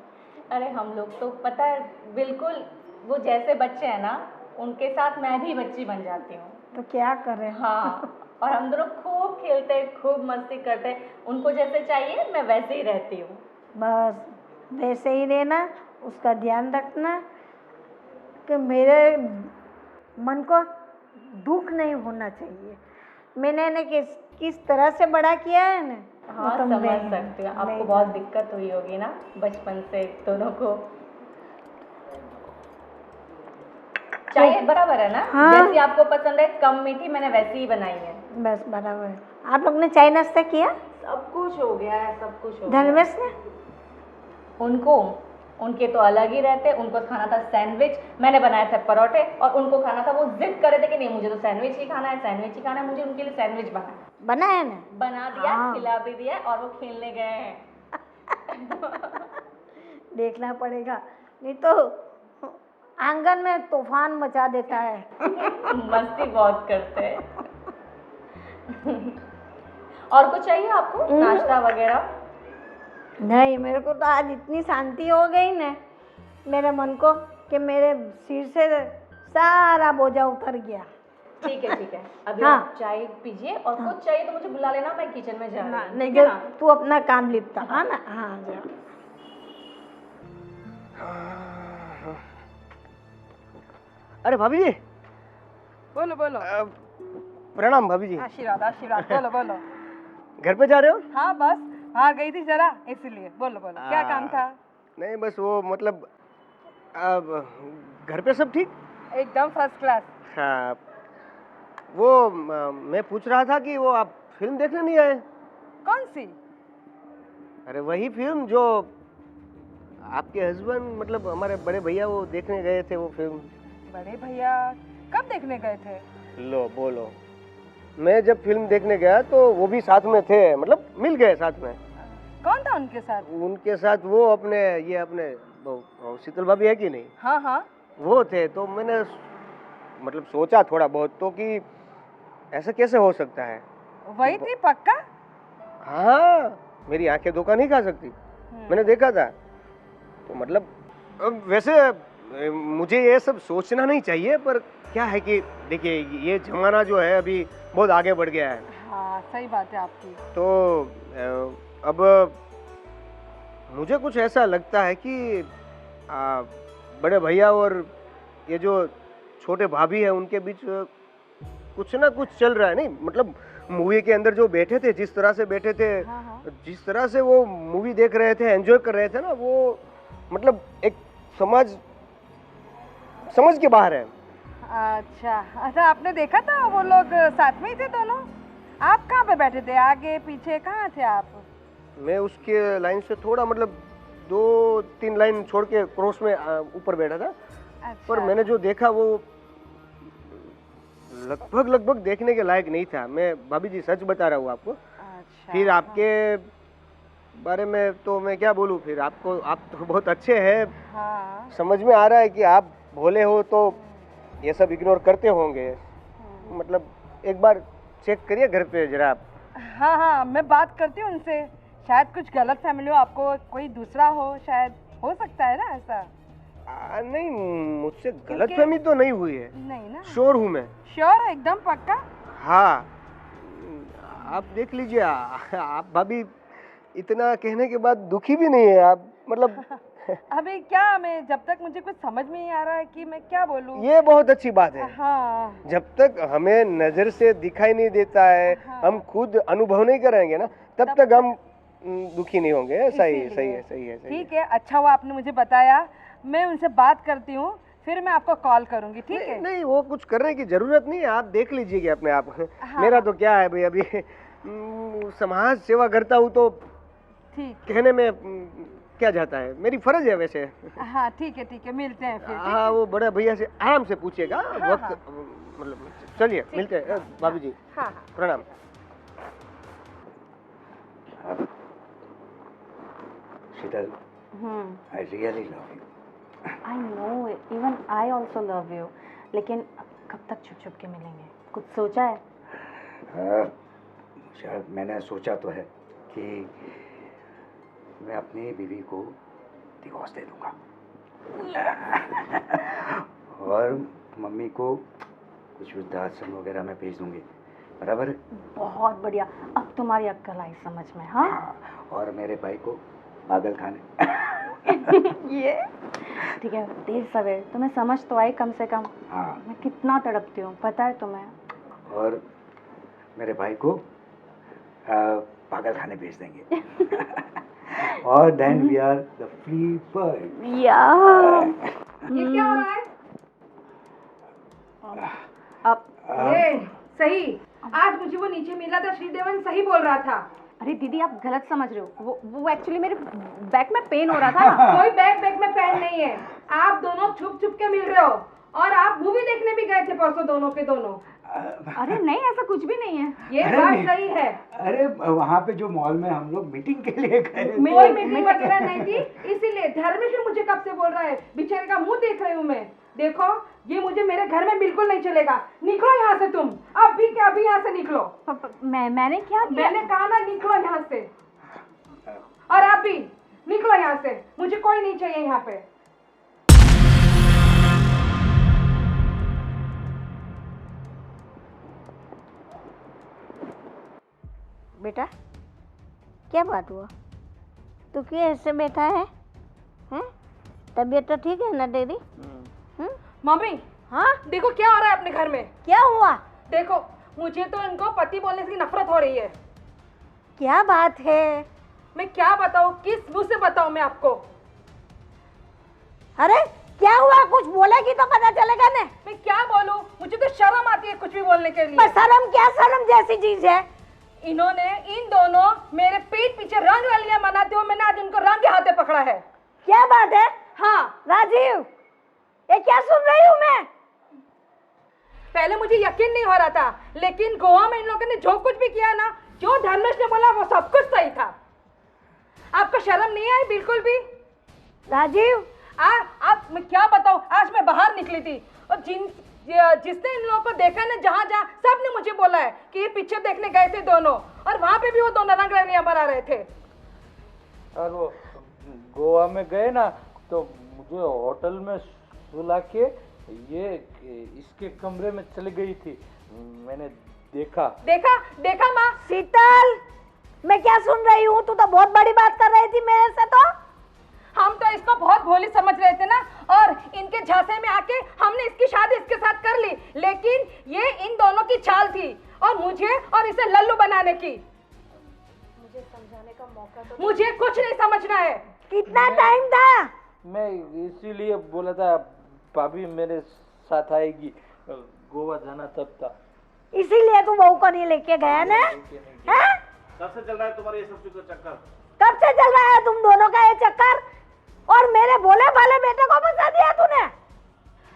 अरे हम लोग तो पता है बिल्कुल, वो जैसे बच्चे हैं ना, उनके साथ मैं भी बच्ची बन जाती हूँ। तो क्या करें? हाँ, और हम दोनों खूब खेलते हैं, खूब मस्ती करते हैं। उनको जैसे चाहिए मैं वैसे ही रहती हूँ। बस वैसे ही रहना, उसका ध्यान रखना कि मेरे मन को दुख नहीं होना चाहिए। मैंने ना किस तरह से बड़ा किया है ना, वो हाँ तो समझ मैं सकती हूँ। आपको नहीं बहुत दिक्कत हुई होगी ना बचपन से दोनों को। चाय बराबर है ना? हाँ। जैसी आपको पसंद है, कम मीठी, मैंने वैसी ही बनाई है। बस बराबर है। आप लोग ने चाय नाश्ता किया? सब कुछ हो गया है, सब कुछ हो गया। धर्मेश ने? उनके तो अलग ही रहते। उनको खाना था सैंडविच, मैंने बनाए थे परोठे, और उनको खाना था, वो जिद कर रहे थे कि नहीं मुझे तो सैंडविच ही खाना है, सैंडविच ही खाना है। मुझे उनके लिए सैंडविच बना है ना? बना दिया, हाँ। खिला भी दिया, और वो खेलने गए हैं। देखना पड़ेगा, नहीं तो आंगन में तूफान मचा देता है। मस्ती बहुत करते हैं। और कुछ चाहिए आपको, नाश्ता वगैरह? नहीं, मेरे को तो आज इतनी शांति हो गई ना मेरे मन को कि मेरे सिर से सारा बोझा उतर गया। ठीक है ठीक है, अभी हाँ। आप चाय पीजिए, और कुछ चाहिए तो मुझे बुला लेना, मैं किचन में जा रही हूँ। नहीं, ठीक है जब ना? तू अपना काम लिपटा, हाँ ना? हाँ जा। अरे भाभी जी, बोलो बोलो। प्रणाम भाभी जी। आशीर्वाद आशीर्वाद, बोलो बोलो। घर पे जा रहे हो? हाँ बस बाहर गई थी जरा, इसलिए। बोलो बोलो, क्या काम था? नहीं बस वो मतलब अब घर पे सब ठीक? एकदम फर्स्ट क्लास। हाँ वो मैं पूछ रहा था कि वो आप फिल्म देखने नहीं आए? कौन सी? अरे वही फिल्म जो आपके हस्बैंड मतलब हमारे बड़े भैया वो देखने गए थे, वो फिल्म। बड़े भैया कब देखने गए थे? लो बोलो। मैं जब फिल्म देखने गया तो वो भी साथ में थे, मतलब मिल गए साथ में। कौन था उनके साथ? उनके साथ वो अपने ये अपने वो शीतल भाभी है कि नहीं, हाँ हाँ। वो थे। तो मैंने मतलब सोचा थोड़ा बहुत तो कि ऐसा कैसे हो सकता है। वही थी पक्का? हाँ मेरी आंखें धोखा नहीं खा सकती, मैंने देखा था। तो मतलब अब वैसे मुझे ये सब सोचना नहीं चाहिए, पर क्या है कि देखिए ये जमाना जो है अभी बहुत आगे बढ़ गया है। हाँ सही बात है आपकी। तो अब मुझे कुछ ऐसा लगता है कि बड़े भैया और ये जो छोटे भाभी है उनके बीच कुछ ना कुछ चल रहा है। नहीं मतलब मूवी के अंदर जो बैठे थे, जिस तरह से बैठे थे, जिस तरह से वो मूवी देख रहे थे, एंजॉय कर रहे थे ना, वो मतलब एक समझ के बाहर है। अच्छा अच्छा, आपने देखा था वो लोग साथ में ही थे दोनों? आप कहाँ पे बैठे थे, आगे पीछे कहाँ थे आप? मैं उसके लाइन से थोड़ा मतलब 2-3 लाइन छोड़ के क्रॉस में ऊपर बैठा था। अच्छा। पर मैंने जो देखा वो लगभग देखने के लायक नहीं था। मैं भाभी जी सच बता रहा हूँ आपको। अच्छा। फिर आपके बारे में तो मैं क्या बोलूँ, फिर आप तो बहुत अच्छे हैं। हाँ। समझ में आ रहा है कि आप भोले हो तो ये सब इग्नोर करते होंगे। मतलब एक बार चेक करिए घर पे जरा आप। हाँ हाँ मैं बात करती हूँ उनसे, शायद कुछ गलत फैमिली हो, आपको कोई दूसरा हो, शायद हो सकता है ना ऐसा। नहीं मुझसे गलतफहमी तो नहीं हुई है। नहीं ना? श्योर हूँ मैं। श्योर एकदम पक्का? हाँ आप देख लीजिए। आप भाभी इतना कहने के बाद दुखी भी नहीं है आप, मतलब अभी क्या, मैं जब तक मुझे कुछ समझ में नहीं आ रहा है कि मैं क्या बोलूं। ये बहुत अच्छी बात है। हाँ। जब तक हमें नजर से दिखाई नहीं देता है, हाँ। हम खुद अनुभव नहीं करेंगे ना, तब तक हम दुखी नहीं होंगे। सही है, इसीलिए। सही है, सही है, सही है। ठीक है, अच्छा हुआ आपने मुझे बताया। मैं उनसे बात करती हूँ, फिर मैं आपको कॉल करूंगी। ठीक है? नहीं वो कुछ करने की जरूरत नहीं है, आप देख लीजिएगा अपने आप। हाँ। मेरा तो क्या है भाई, अभी समाज सेवा करता हूँ तो ठीक। कहने में क्या जाता है, मेरी फर्ज है वैसे। हाँ ठीक है, मिलते हैं फिर। हाँ वो बड़े भैया से आराम से पूछिएगा। हाँ, वक्त हाँ। मतलब चलिए मिलते हैं। भाभी जी हाँ हाँ। प्रणाम। शीतल, I really love you. I know, even I also love you. लेकिन कब तक छुप छुप के मिलेंगे, कुछ सोचा है? शायद मैंने सोचा तो है कि मैं अपनी बीवी को डिवोर्स दे दूंगा और मम्मी को कुछ वृद्धाश्रम वगैरह में भेज दूंगी। बराबर है? बहुत बढ़िया, अब तुम्हारी अक्ल आई समझ में। हाँ, और मेरे भाई को पागल खाने। ये ठीक है, देर सवेर तुम्हें समझ तो आई कम से कम। हाँ, मैं कितना तड़पती हूँ पता है तुम्हें। और मेरे भाई को पागल खाने भेज देंगे। और then we are the free bird. या ये क्या हो रहा है? अब ये सही, आज मुझे वो नीचे मिला था, श्रीदेवन सही बोल रहा था। अरे दीदी आप गलत समझ रहे हो, वो एक्चुअली मेरे बैक में पेन हो रहा था ना। कोई बैक में पेन नहीं है, आप दोनों छुप छुप के मिल रहे हो, और आप मूवी देखने भी गए थे परसों दोनों के दोनों। अरे नहीं, ऐसा कुछ भी नहीं है। ये अरे बात नहीं। सही है। अरे वहाँ पे जो मॉल में हम लोग मीटिंग के लिए गए थे। कोई मीटिंग वगैरह नहीं थी, इसीलिए धर्मेश मुझे कब से बोल रहा है, बेचारे का मुंह देख रही हूँ मैं। देखो ये मुझे मेरे घर में बिल्कुल नहीं चलेगा, निकलो यहाँ से तुम, अभी के अभी यहाँ से निकलो। मैंने क्या किया? मैंने कहा ना निकलो यहाँ से, और आप भी निकलो यहाँ से, मुझे कोई नहीं चाहिए यहाँ पे। बेटा क्या बात हुआ, तू क्यों ऐसे बैठा है? हैं? तबीयत तो ठीक है ना तेरी? मम्मी, हाँ देखो क्या हो रहा है अपने घर में। क्या हुआ? देखो मुझे तो इनको पति बोलने की नफरत हो रही है। क्या बात है? मैं क्या बताऊं, किस मुंह से बताऊं मैं आपको? अरे क्या हुआ? कुछ बोलेगी तो पता चलेगा ना। मैं क्या बोलूं, मुझे तो शर्म आती है कुछ भी बोलने के लिए। पर शर्म क्या, शर्म जैसी चीज है? इन्होंने इन दोनों मेरे पीठ पीछे रंग रलियां मनाते हुए मैंने आज उनको रंग हाथे पकड़ा है। क्या बात है? हाँ राजीव, ये क्या सुन रही हूँ मैं? पहले मुझे यकीन नहीं हो रहा था, लेकिन गोवा में इन लोगों ने जो कुछ भी किया ना, जो धर्मेश ने बोला वो सब कुछ सही था। आपको शर्म नहीं आई बिल्कुल भी? राजीव, आप मैं क्या बताऊं, आज मैं बाहर निकली थी और जिसने इन लोगों को देखा ना, जहां जहां सबने मुझे बोला है कि ये पिक्चर देखने गए थे दोनों, और वहां पे भी वो दोनों रंग रलियां बना रहे थे। और वो गोवा में गए ना, तो मुझे होटल में सुला के ये इसके कमरे में चली गई थी, मैंने देखा। देखा देखा माँ। शीतल, मैं क्या सुन रही हूँ? तू तो बहुत बड़ी बात कर रही थी मेरे से। तो हम तो इसको बहुत भोली समझ रहे थे ना, और इनके झांसे में आके हमने इसकी शादी इसके साथ कर ली, लेकिन ये इन दोनों की चाल थी, और मुझे और इसे लल्लू बनाने की। मुझे समझाने का मौका तो मुझे कुछ नहीं समझना है। कितना टाइम था? मैं इसीलिए बोला था भाभी मेरे साथ आएगी, गोवा जाना तब था। इसीलिए तू बहू को नहीं लेके गया ना? हैं? कब से चल रहा है तुम्हारा ये सब चीज़ का चक्कर? कब से चल रहा है तुम दोनों का ये चक्कर? और मेरे भोले भाले बेटे को फंसा दिया तूने।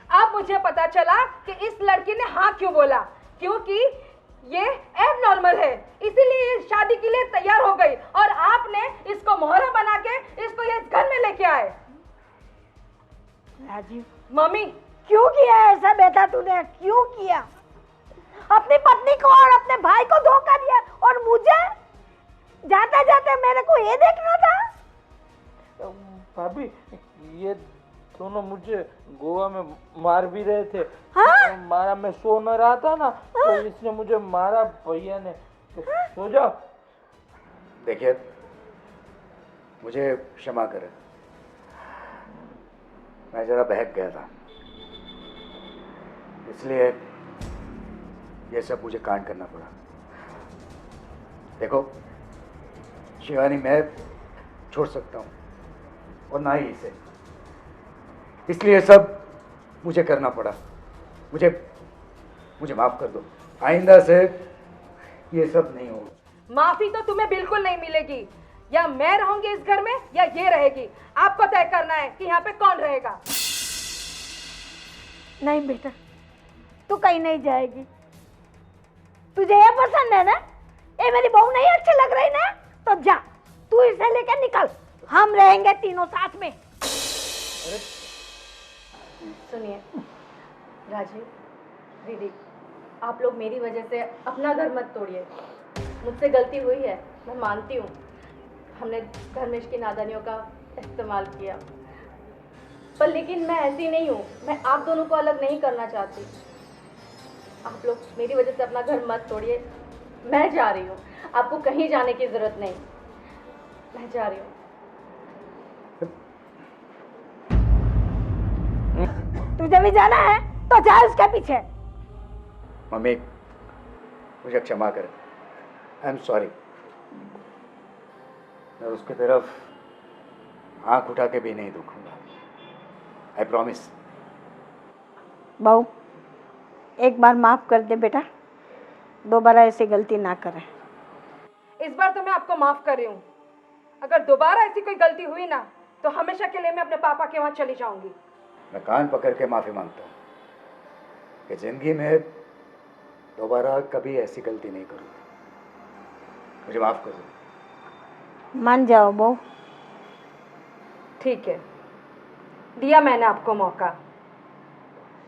अब मुझे पता चला कि इस लड़की ने हाँ क्यों बोला, क्योंकि ये एबनॉर्मल है, इसीलिए ये शादी के लिए तैयार हो गई, और आपने इसको मोहरा बना के इसको ये घर में लेके आए। राजीव, मम्मी क्यों किया ऐसा बेटा तूने? क्यों किया? अपनी पत्नी को और अपने भाई को धोखा दिया, और मुझे जाते जाते मेरे को ये देखना था। भाभी ये दोनों मुझे गोवा में मार भी रहे थे। हाँ? मारा, मैं सो न रहा था ना, तो इसने मुझे मारा भैया ने। तो सो जाओ। देखिए, मुझे क्षमा करें, मैं जरा बहक गया था, इसलिए ये सब मुझे कांड करना पड़ा। देखो शिवानी, मैं छोड़ सकता हूँ और ना ही इसे, इसलिए सब मुझे करना पड़ा। मुझे माफ कर दो, आइंदा से ये सब नहीं होगा। माफी तो तुम्हें बिल्कुल नहीं मिलेगी, या मैं रहूंगी इस घर में या ये रहेगी। आपको तय करना है कि यहाँ पे कौन रहेगा। नहीं बेटा, तू कहीं नहीं जाएगी। तुझे ये पसंद है ना? ये मेरी बहू नहीं अच्छी लग रही ना? तो जा, तू इसे लेकर निकल, हम रहेंगे तीनों साथ में। सुनिए राजीव, दीदी, आप लोग मेरी वजह से अपना घर मत तोड़िए। मुझसे गलती हुई है, मैं मानती हूँ। हमने धर्मेश की नादानियों का इस्तेमाल किया, पर लेकिन मैं ऐसी नहीं हूँ। मैं आप दोनों को अलग नहीं करना चाहती। आप लोग मेरी वजह से अपना घर मत तोड़िए। मैं जा रही हूँ, आपको कहीं जाने की ज़रूरत नहीं, मैं जा रही हूँ। तुझे भी जाना है तो जा उसके पीछे। मम्मी, मुझे क्षमा करें, आई एम सॉरी। मैं उसकी तरफ आंख उठा के भी नहीं देखूंगा, आई प्रॉमिस। बहू, एक बार माफ कर दे बेटा, दोबारा ऐसी गलती ना करें। इस बार तो मैं आपको माफ कर रही हूँ। अगर दोबारा ऐसी कोई गलती हुई ना, तो हमेशा के लिए मैं अपने पापा के वहाँ चली जाऊंगी। मैं कान पकड़ के माफ़ी मांगता हूँ कि ज़िंदगी में दोबारा कभी ऐसी गलती नहीं करूँगा। मुझे माफ़ कर दो। मान जाओ बहू। ठीक है, दिया मैंने आपको मौका।